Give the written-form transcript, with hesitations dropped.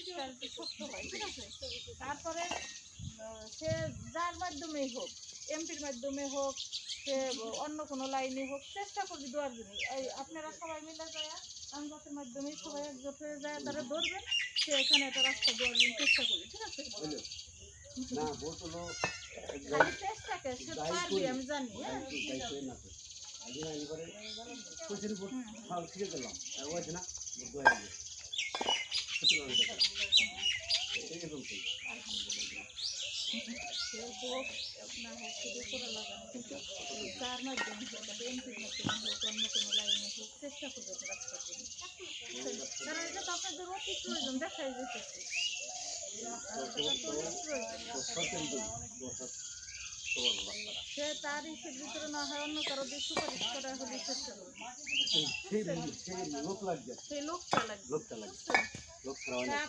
পরিষ্কার একটু শক্ত হয়, ঠিক আছে? তারপরে সে যার মাধ্যমেই হোক, এমপির মাধ্যমে হোক, সে অন্য কোনো লাইনে হোক, চেষ্টা করবি দেওয়ার জন্য। এই আপনারা সবাই মিলে যায় আমজাতের মাধ্যমে সবাই একজোট হয়ে যায়, তারা ধরবেন, সে এখানে একটা রাস্তা দেওয়ার জন্য চেষ্টা করবে, ঠিক আছে? না ভোট হলো খালি চেষ্টাকে সে পারবি, আমি জানি। হ্যাঁ, শিখে গেলাম না সে হোক আপনার হোক, শুধু করে লাগানো, কিন্তু যার মাধ্যমে হোক, এমপির মাধ্যমে হোক, অন্য কোনো লাইনে হোক, চেষ্টা করবে একটা রাস্তার জন্য, বুঝছেন? কারণ এটা তো আপনাদের অতি প্রয়োজন, দেখাই যেতেছে রাস্তাটা তো অতি প্রয়োজন। সে তার ইসের ভিতরে না হয় অন্য কারো দিয়ে সুপারিশ করা হলে চেষ্টা করবে, লোক লাগবে সেই লোকটা লাগবে, লোক ছাড়া